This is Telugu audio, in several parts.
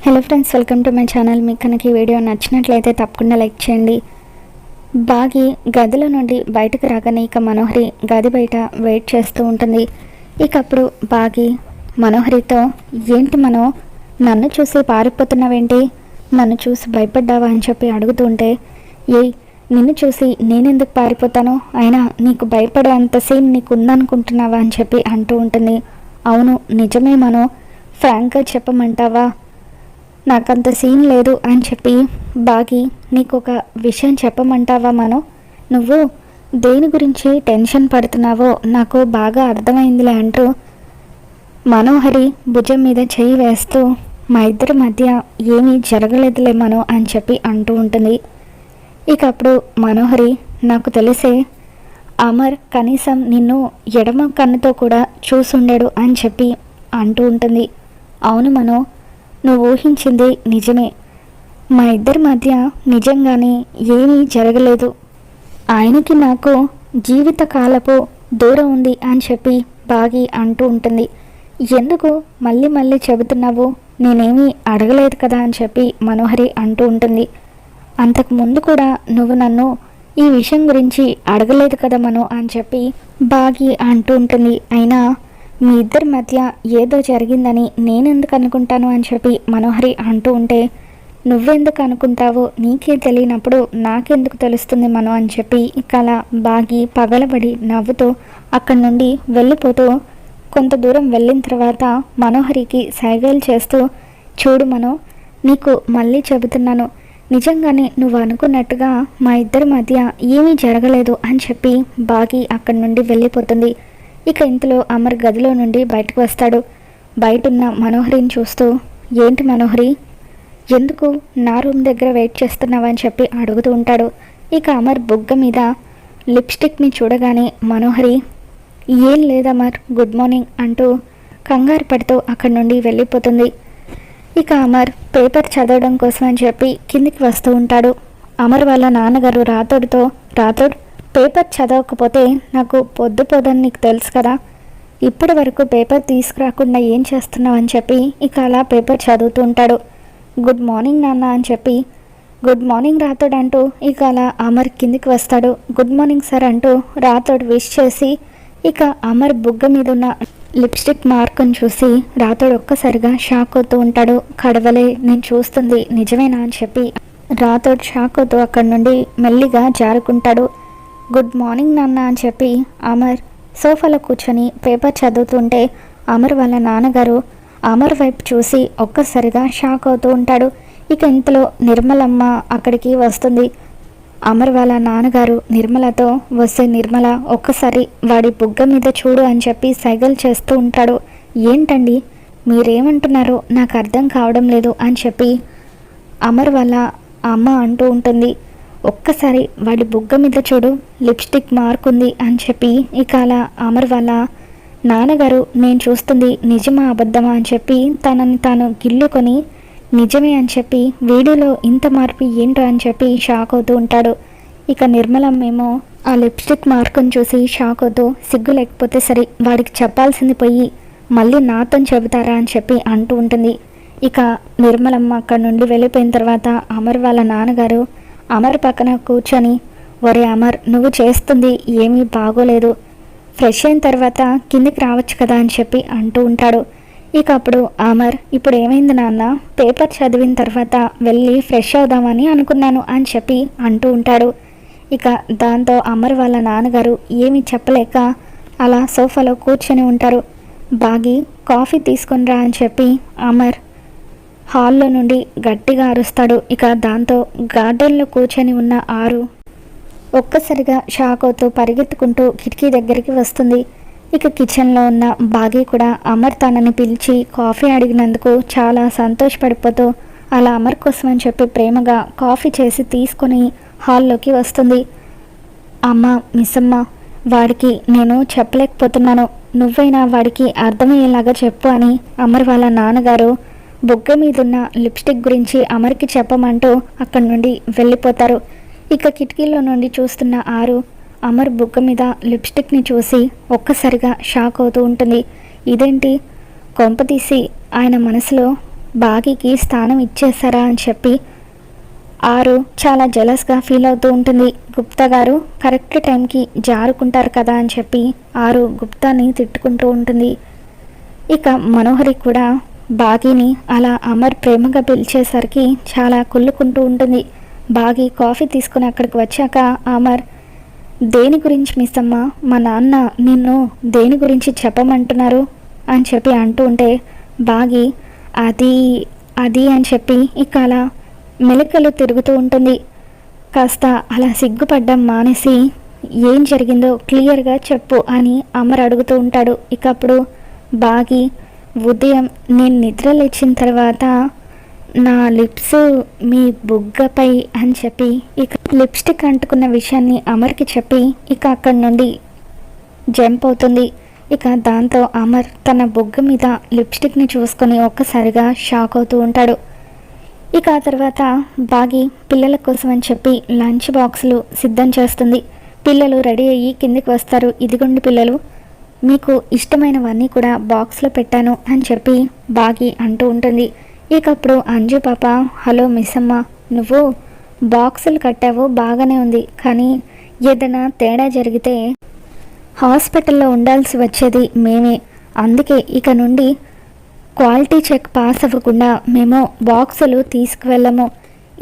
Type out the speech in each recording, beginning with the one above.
Hello friends, welcome to my channel. మీకు కనుక ఈ వీడియో నచ్చినట్లయితే తప్పకుండా లైక్ చేయండి. బాగి గదిలో నుండి బయటకు రాగానే ఇక మనోహరి గది బయట వెయిట్ చేస్తూ ఉంటుంది. ఇక అప్పుడు బాగి మనోహరితో, ఏంటి మనో, నన్ను చూసి పారిపోతున్నావేంటి, నన్ను చూసి భయపడ్డావా అని చెప్పి అడుగుతుంటే, నిన్ను చూసి నేనెందుకు పారిపోతాను, అయినా నీకు భయపడే అంత సీన్ నీకు ఉందనుకుంటున్నావా అని చెప్పి అంటూ ఉంటుంది. అవును నిజమే మనో, ఫ్రాంక్గా చెప్పమంటావా, నాకంత సీన్ లేదు అని చెప్పి బాగి నీకు ఒక విషయం చెప్పమంటావా మనో, నువ్వు దేని గురించి టెన్షన్ పడుతున్నావో నాకు బాగా అర్థమైందిలే అంటూ మనోహరి భుజం మీద చేయి వేస్తూ, మా ఇద్దరి మధ్య ఏమీ జరగలేదులే మనో అని చెప్పి అంటూ ఉంటుంది. ఇక అప్పుడు మనోహరి, నాకు తెలిసే అమర్ కనీసం నిన్ను ఎడమ కన్నుతో కూడా చూసుండడు అని చెప్పి అంటూ ఉంటుంది. అవును మనో, నువ్వు ఊహించింది నిజమే, మా ఇద్దరి మధ్య నిజంగానే ఏమీ జరగలేదు, ఆయనకి నాకు జీవితకాలపు దూరం ఉంది అని చెప్పి బాగి అంటూ ఉంటుంది. ఎందుకు మళ్ళీ మళ్ళీ చెబుతున్నావు, నేనేమీ అడగలేదు కదా అని చెప్పి మనోహరి అంటూ ఉంటుంది. అంతకుముందు కూడా నువ్వు నన్ను ఈ విషయం గురించి అడగలేదు కదా మనో అని చెప్పి బాగి అంటూ ఉంటుంది. అయినా మీ ఇద్దరి మధ్య ఏదో జరిగిందని నేనెందుకు అనుకుంటాను అని చెప్పి మనోహరి అంటూ ఉంటే, నువ్వెందుకు అనుకుంటావో నీకే తెలియనప్పుడు నాకెందుకు తెలుస్తుంది మనో అని చెప్పి ఇక అలా బాగి పగలబడి నవ్వుతూ అక్కడి నుండి వెళ్ళిపోతూ కొంత దూరం వెళ్ళిన తర్వాత మనోహరికి సైగలు చేస్తూ, చూడు మనో, నీకు మళ్ళీ చెబుతున్నాను, నిజంగానే నువ్వు అనుకున్నట్టుగా మా ఇద్దరి మధ్య ఏమీ జరగలేదు అని చెప్పి బాగి అక్కడి నుండి వెళ్ళిపోతుంది. ఇక ఇంతలో అమర్ గదిలో నుండి బయటకు వస్తాడు. బయటున్న మనోహరిని చూస్తూ, ఏంటి మనోహరి, ఎందుకు నా రూమ్ దగ్గర వెయిట్ చేస్తున్నావని చెప్పి అడుగుతూ ఉంటాడు. ఇక అమర్ బుగ్గ మీద లిప్స్టిక్ని చూడగానే మనోహరి, ఏం లేదమర్, గుడ్ మార్నింగ్ అంటూ కంగారు పడుతూ అక్కడి నుండి వెళ్ళిపోతుంది. ఇక అమర్ పేపర్ చదవడం కోసం అని చెప్పి కిందికి వస్తూ ఉంటాడు. అమర్ వాళ్ళ నాన్నగారు రాతోడితో, రాతోడ్ పేపర్ చదవకపోతే నాకు పొద్దు పొద్దుని నీకు తెలుసు కదా, ఇప్పటి వరకు పేపర్ తీసుకురాకుండా ఏం చేస్తున్నావు అని చెప్పి ఇక అలా పేపర్ చదువుతూ ఉంటాడు. గుడ్ మార్నింగ్ నాన్న అని చెప్పి, గుడ్ మార్నింగ్ రాతోడ్ అంటూ ఇక అలా అమర్ కిందికి వస్తాడు. గుడ్ మార్నింగ్ సార్ అంటూ రాతోడ్ విష్ చేసి ఇక అమర్ బుగ్గ మీద ఉన్న లిప్స్టిక్ మార్కును చూసి రాతోడ్ ఒక్కసారిగా షాక్ అవుతూ ఉంటాడు. కడవలే, నేను చూస్తుంది నిజమేనా అని చెప్పి రాతోడ్ షాక్ అవుతూ అక్కడి నుండి మెల్లిగా జారుకుంటాడు. గుడ్ మార్నింగ్ నాన్న అని చెప్పి అమర్ సోఫాలో కూర్చొని పేపర్ చదువుతుంటే అమర్ వాళ్ళ నాన్నగారు అమర్ వైపు చూసి ఒక్కసారిగా షాక్ అవుతూ ఉంటాడు. ఇక ఇంతలో నిర్మలమ్మ అక్కడికి వస్తుంది. అమర్ వాళ్ళ నాన్నగారు నిర్మలతో, వస్తే నిర్మల, ఒక్కసారి వాడి బుగ్గ మీద చూడు అని చెప్పి సైగలు చేస్తూ ఉంటాడు. ఏంటండి మీరేమంటున్నారో నాకు అర్థం కావడం లేదు అని చెప్పి అమర్ వాళ్ళ అమ్మ అంటూ ఉంటుంది. ఒక్కసారి వాడి బుగ్గ మీద చూడు, లిప్స్టిక్ మార్క్ ఉంది అని చెప్పి ఇక అలా అమర్ వాళ్ళ నాన్నగారు, నేను చూస్తుంది నిజమా అబద్ధమా అని చెప్పి తనని తాను గిల్లుకొని, నిజమే అని చెప్పి వీడియోలో ఇంత మార్పు ఏంటో అని చెప్పి షాక్ అవుతూ ఉంటాడు. ఇక నిర్మలమ్మేమో ఆ లిప్స్టిక్ మార్కుని చూసి షాక్ అవుతూ, సిగ్గు లేకపోతే సరే వాడికి చెప్పాల్సింది పోయి మళ్ళీ నాతో చెబుతారా అని చెప్పి అంటూ ఉంటుంది. ఇక నిర్మలమ్మ అక్కడి నుండి వెళ్ళిపోయిన తర్వాత అమర్ వాళ్ళ నాన్నగారు అమర్ పక్కన కూర్చొని, ఒరే అమర్, నువ్వు చేస్తుంది ఏమీ బాగోలేదు, ఫ్రెష్ అయిన తర్వాత కిందికి రావచ్చు కదా అని చెప్పి అంటూ ఉంటాడు. ఇక అప్పుడు అమర్, ఇప్పుడు ఏమైంది నాన్న, పేపర్ చదివిన తర్వాత వెళ్ళి ఫ్రెష్ అవుదామని అనుకున్నాను అని చెప్పి అంటూ ఉంటాడు. ఇక దాంతో అమర్ వాళ్ళ నాన్నగారు ఏమీ చెప్పలేక అలా సోఫాలో కూర్చొని ఉంటారు. బాగి కాఫీ తీసుకొని రా అని చెప్పి అమర్ హాల్లో నుండి గట్టిగా అరుస్తాడు. ఇక దాంతో గార్డెన్లో కూర్చొని ఉన్న ఆరు ఒక్కసారిగా షాక్ అవుతూ పరిగెత్తుకుంటూ కిటికీ దగ్గరికి వస్తుంది. ఇక కిచెన్లో ఉన్న బాగి కూడా అమర్ తనని పిలిచి కాఫీ అడిగినందుకు చాలా సంతోషపడిపోతూ అలా అమర్ కోసం అని చెప్పి ప్రేమగా కాఫీ చేసి తీసుకొని హాల్లోకి వస్తుంది. అమ్మ, మిస్సమ్మ, వాడికి నేను చెప్పలేకపోతున్నాను, నువ్వైనా వాడికి అర్థమయ్యేలాగా చెప్పు అని అమర్ వాళ్ళ నాన్నగారు బుగ్గ మీదున్న లిప్స్టిక్ గురించి అమర్కి చెప్పమంటూ అక్కడి నుండి వెళ్ళిపోతారు. ఇక కిటికీలో నుండి చూస్తున్న ఆరు అమర్ బుగ్గ మీద లిప్స్టిక్ని చూసి ఒక్కసారిగా షాక్ అవుతూ ఉంటుంది. ఇదేంటి, కొంపతీసి ఆయన మనసులో బాగీకి స్థానం ఇచ్చేస్తారా అని చెప్పి ఆరు చాలా జలస్గా ఫీల్ అవుతూ ఉంటుంది. గుప్తా గారు కరెక్ట్ టైంకి జారుకుంటారు కదా అని చెప్పి ఆరు గుప్తాని తిట్టుకుంటూ ఉంటుంది. ఇక మనోహరి కూడా బాగీని అలా అమర్ ప్రేమగా పిలిచేసరికి చాలా కుళ్ళుకుంటూ ఉంటుంది. బాగీ కాఫీ తీసుకుని అక్కడికి వచ్చాక అమర్, దేని గురించి మిస్ అమ్మ, మా నాన్న నిన్ను దేని గురించి చెప్పమంటున్నారు అని చెప్పి అంటూ ఉంటే బాగీ అది అది అని చెప్పి ఇక అలా మెలికలు తిరుగుతూ ఉంటుంది. కాస్త అలా సిగ్గుపడ్డం మానేసి ఏం జరిగిందో క్లియర్గా చెప్పు అని అమర్ అడుగుతూ ఉంటాడు. ఇక అప్పుడు బాగీ, ఉదయం నేను నిద్ర లేచిన తర్వాత నా లిప్స్ మీ బుగ్గపై అని చెప్పి ఇక లిప్స్టిక్ అంటుకున్న విషయాన్ని అమర్కి చెప్పి ఇక అక్కడి నుండి జంప్ అవుతుంది. ఇక దాంతో అమర్ తన బుగ్గ మీద లిప్స్టిక్ని చూసుకొని ఒక్కసారిగా షాక్ అవుతూ ఉంటాడు. ఇక ఆ తర్వాత బాగీ పిల్లల కోసం అని చెప్పి లంచ్ బాక్సులు సిద్ధం చేస్తుంది. పిల్లలు రెడీ అయ్యి కిందికి వస్తారు. ఇదిగోండి పిల్లలు, మీకు ఇష్టమైనవన్నీ కూడా బాక్స్లో పెట్టాను అని చెప్పి బాగీ అంటూ ఉంటుంది. ఇక అప్పుడు అంజు పాప, హలో మిస్ అమ్మ, నువ్వు బాక్సులు కట్టావు బాగానే ఉంది, కానీ ఏదైనా తేడా జరిగితే హాస్పిటల్లో ఉండాల్సి వచ్చేది మేమే. అందుకే ఇక నుండి క్వాలిటీ చెక్ పాస్ అవ్వకుండా మేము బాక్సులు తీసుకువెళ్ళము.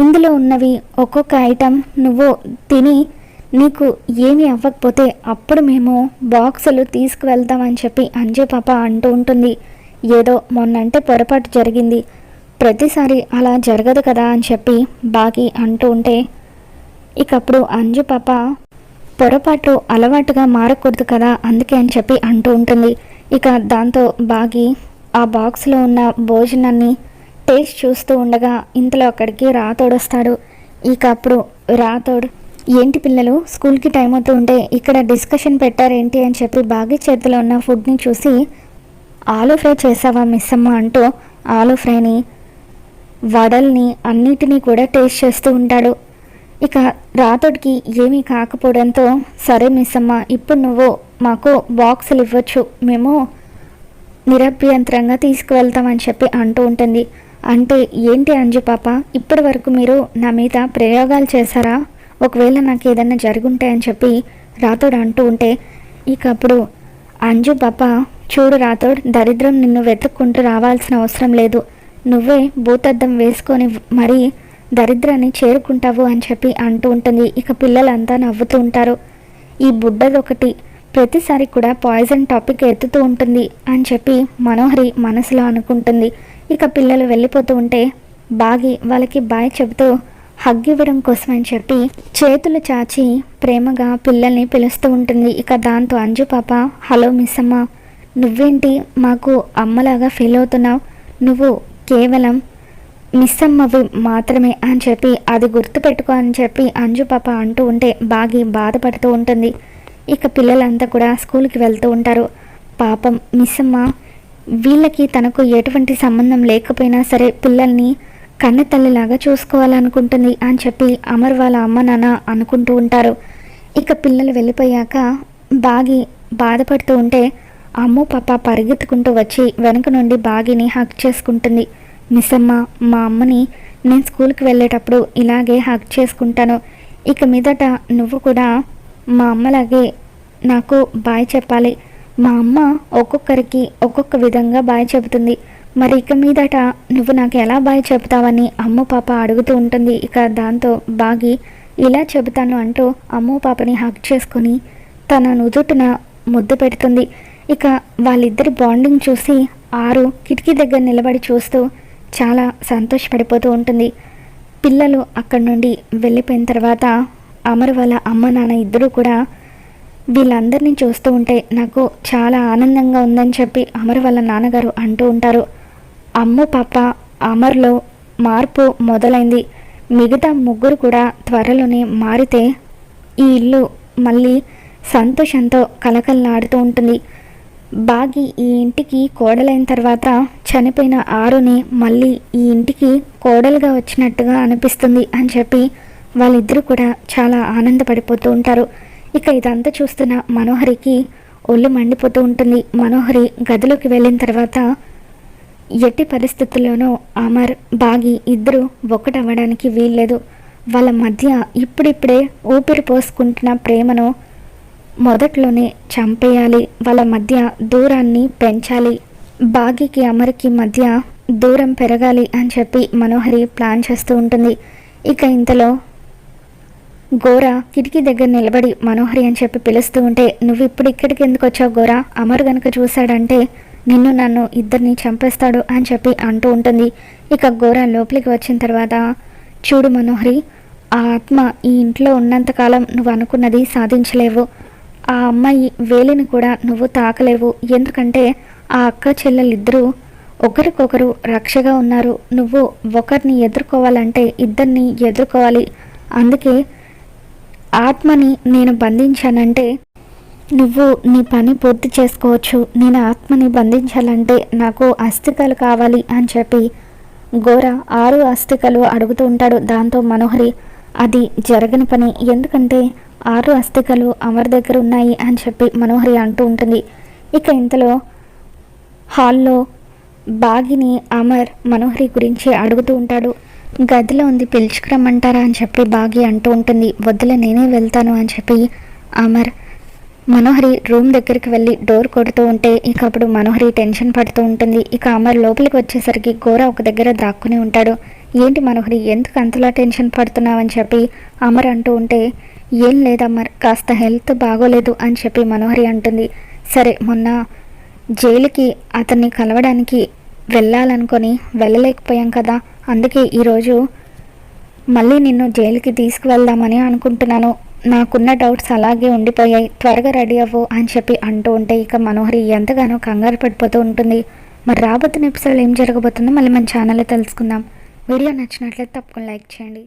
ఇందులో ఉన్నవి ఒక్కొక్క ఐటెం నువ్వు తిని నీకు ఏమీ అవ్వకపోతే అప్పుడు మేము బాక్సులు తీసుకువెళ్తామని చెప్పి అంజు పాప అంటూ ఉంటుంది. ఏదో మొన్నంటే పొరపాటు జరిగింది, ప్రతిసారి అలా జరగదు కదా అని చెప్పి బాగీ అంటూ ఉంటే ఇక అప్పుడు అంజు పాప, పొరపాటు అలవాటుగా మారకూడదు కదా అందుకే అని చెప్పి అంటూ ఉంటుంది. ఇక దాంతో బాగీ ఆ బాక్స్లో ఉన్న భోజనాన్ని టేస్ట్ చూస్తూ ఉండగా ఇంతలో అక్కడికి రాతోడు వస్తాడు. ఇక అప్పుడు రాతోడు, ఏంటి పిల్లలు స్కూల్కి టైం అవుతూ ఉంటే ఇక్కడ డిస్కషన్ పెట్టారేంటి అని చెప్పి బాగీ చేతిలో ఉన్న ఫుడ్ని చూసి, ఆలూ ఫ్రై చేసావా మిస్ అమ్మ అంటూ ఆలూ ఫ్రైని, వడల్ని అన్నిటినీ కూడా టేస్ట్ చేస్తూ ఉంటాడు. ఇక రాతోడికి ఏమీ కాకపోవడంతో, సరే మిస్ అమ్మ, ఇప్పుడు నువ్వు మాకు బాక్సులు ఇవ్వచ్చు, మేము నిరభ్యంతరంగా తీసుకువెళ్తామని చెప్పి అంటూ ఉంటుంది. అంటే ఏంటి అంజు పాప, ఇప్పటి వరకు మీరు నా మీద ప్రయోగాలు చేశారా, ఒకవేళ నాకు ఏదైనా జరుగుంటే అని చెప్పి రాతోడు అంటూ ఉంటే ఇక అప్పుడు అంజు పాప, చూడు రాతోడు, దరిద్రం నిన్ను వెతుక్కుంటూ రావాల్సిన అవసరం లేదు, నువ్వే భూతద్దం వేసుకొని మరీ దరిద్రాన్ని చేరుకుంటావు అని చెప్పి అంటూ ఉంటుంది. ఇక పిల్లలంతా నవ్వుతూ ఉంటారు. ఈ బుడ్డదొకటి ప్రతిసారి కూడా పాయిజన్ టాపిక్ ఎత్తుతూ ఉంటుంది అని చెప్పి మనోహరి మనసులో అనుకుంటుంది. ఇక పిల్లలు వెళ్ళిపోతూ ఉంటే బాగీ వాళ్ళకి బాయ్ చెబుతూ హగ్ ఇవ్వడం కోసం అని చెప్పి చేతులు చాచి ప్రేమగా పిల్లల్ని పిలుస్తూ ఉంటుంది. ఇక దాంతో అంజు పాప, హలో మిస్ అమ్మ, నువ్వేంటి మాకు అమ్మలాగా ఫీల్ అవుతున్నావు, నువ్వు కేవలం మిస్ అమ్మవి మాత్రమే అని చెప్పి అది గుర్తుపెట్టుకో అని చెప్పి అంజు పాప అంటూ ఉంటే బాగీ బాధపడుతూ ఉంటుంది. ఇక పిల్లలంతా కూడా స్కూల్కి వెళ్తూ ఉంటారు. పాపం మిస్ అమ్మ వీళ్ళకి తనకు ఎటువంటి సంబంధం లేకపోయినా సరే పిల్లల్ని కన్న తల్లిలాగా చూసుకోవాలనుకుంటుంది అని చెప్పి అమర్ వాళ్ళ అమ్మ నాన్న అనుకుంటూ ఉంటారు. ఇక పిల్లలు వెళ్ళిపోయాక బాగీ బాధపడుతూ ఉంటే అమ్ము పాప పరిగెత్తుకుంటూ వచ్చి వెనక నుండి బాగీని హగ్ చేసుకుంటుంది. మిస్ అమ్మ, మా అమ్మని నేను స్కూల్కి వెళ్ళేటప్పుడు ఇలాగే హగ్ చేసుకుంటాను, ఇక మీదట నువ్వు కూడా మా అమ్మలాగే నాకు బాయ్ చెప్పాలి, మా అమ్మ ఒక్కొక్కరికి ఒక్కొక్క విధంగా బాయ్ చెబుతుంది, మరి ఇక మీదట నువ్వు నాకు ఎలా బాయ్ చెబుతావని అమ్ము పాప అడుగుతూ ఉంటుంది. ఇక దాంతో బాగీ ఇలా చెబుతాను అంటూ అమ్ము పాపని హగ్ చేసుకొని తన నుదుటిన ముద్దు పెడుతుంది. ఇక వాళ్ళిద్దరి బాండింగ్ చూసి ఆరు కిటికీ దగ్గర నిలబడి చూస్తూ చాలా సంతోషపడిపోతూ ఉంటుంది. పిల్లలు అక్కడి నుండి వెళ్ళిపోయిన తర్వాత అమర్ వాళ్ళ అమ్మ నాన్న ఇద్దరూ కూడా వీళ్ళందరినీ చూస్తూ ఉంటే నాకు చాలా ఆనందంగా ఉందని చెప్పి అమర్ వాళ్ళ నాన్నగారు అంటూ ఉంటారు. అమ్ము పాప అమర్లో మార్పు మొదలైంది, మిగతా ముగ్గురు కూడా త్వరలోనే మారితే ఈ ఇల్లు మళ్ళీ సంతోషంతో కలకల్లాడుతూ ఉంటుంది. బాగి ఈ ఇంటికి కోడలైన తర్వాత చనిపోయిన ఆరుని మళ్ళీ ఈ ఇంటికి కోడలుగా వచ్చినట్టుగా అనిపిస్తుంది అని చెప్పి వాళ్ళిద్దరూ కూడా చాలా ఆనందపడిపోతూ ఉంటారు. ఇక ఇదంతా చూస్తున్న మనోహరికి ఒళ్ళు మండిపోతూ ఉంటుంది. మనోహరి గదిలోకి వెళ్ళిన తర్వాత ఎట్టి పరిస్థితుల్లోనూ అమర్ బాగి ఇద్దరు ఒక్కటవ్వడానికి వీల్లేదు. వాళ్ళ మధ్య ఇప్పుడిప్పుడే ఊపిరి పోసుకుంటున్న ప్రేమను మొదట్లోనే చంపేయాలి. వాళ్ళ మధ్య దూరాన్ని పెంచాలి. బాగికి అమర్కి మధ్య దూరం పెరగాలి అని చెప్పి మనోహరి ప్లాన్ చేస్తూ ఉంటుంది. ఇక ఇంతలో గోర కిటికీ దగ్గర నిలబడి మనోహరి అని చెప్పి పిలుస్తూ ఉంటే, నువ్వు ఇప్పుడు ఇక్కడికి ఎందుకు వచ్చావు గోర? అమర్ గనుక చూశాడంటే నిన్ను నన్ను ఇద్దరిని చంపేస్తాడు అని చెప్పి అంటూ ఉంటుంది. ఇక గోర లోపలికి వచ్చిన తర్వాత, చూడు మనోహరి, ఆ ఆత్మ ఈ ఇంట్లో ఉన్నంతకాలం నువ్వు అనుకున్నది సాధించలేవు. ఆ అమ్మాయి వేలిని కూడా నువ్వు తాకలేవు. ఎందుకంటే ఆ అక్క చెల్లెలిద్దరూ ఒకరికొకరు రక్షగా ఉన్నారు. నువ్వు ఒకరిని ఎదుర్కోవాలంటే ఇద్దరిని ఎదుర్కోవాలి. అందుకే ఆత్మని నేను బంధించానంటే నువ్వు నీ పని పూర్తి చేసుకోవచ్చు. నేను ఆత్మని బంధించాలంటే నాకు అస్థికలు కావాలి అని చెప్పి గోర 6 అస్థికలు అడుగుతూ ఉంటాడు. దాంతో మనోహరి, అది జరగని పని, ఎందుకంటే 6 అస్థికలు అమర్ దగ్గర ఉన్నాయి అని చెప్పి మనోహరి అంటూ ఉంటుంది. ఇక ఇంతలో హాల్లో బాగిని అమర్ మనోహరి గురించి అడుగుతూ ఉంటాడు. గదిలో ఉంది, పిలుచుకురమ్మంటారా అని చెప్పి బాగి అంటూ ఉంటుంది. వద్దులే, నేనే వెళ్తాను అని చెప్పి అమర్ మనోహరి రూమ్ దగ్గరికి వెళ్ళి డోర్ కొడుతూ ఉంటే ఇక అప్పుడు మనోహరి టెన్షన్ పడుతూ ఉంటుంది. ఇక అమర్ లోపలికి వచ్చేసరికి గోర ఒక దగ్గర దాక్కుని ఉంటాడు. ఏంటి మనోహరి, ఎందుకు అంతలా టెన్షన్ పడుతున్నావని చెప్పి అమర్ అంటూ ఉంటే, ఏం లేదు అమర్, కాస్త హెల్త్ బాగోలేదు అని చెప్పి మనోహరి అంటుంది. సరే, మొన్న జైలుకి అతన్ని కలవడానికి వెళ్ళాలనుకొని వెళ్ళలేకపోయాం కదా, అందుకే ఈరోజు మళ్ళీ నిన్ను జైలుకి తీసుకువెళ్దామని అనుకుంటున్నాను. నాకున్న డౌట్స్ అలాగే ఉండిపోయాయి, త్వరగా రెడీ అవ్వు అని చెప్పి అంటూ ఉంటే ఇక మనోహరి ఎంతగానో కంగారు పడిపోతూ ఉంటుంది. మరి రాబోతున్న ఎపిసోడ్లో ఏం జరగబోతుందో మళ్ళీ మన ఛానల్లో తెలుసుకుందాం. వీడియో నచ్చినట్లయితే తప్పకుండా లైక్ చేయండి.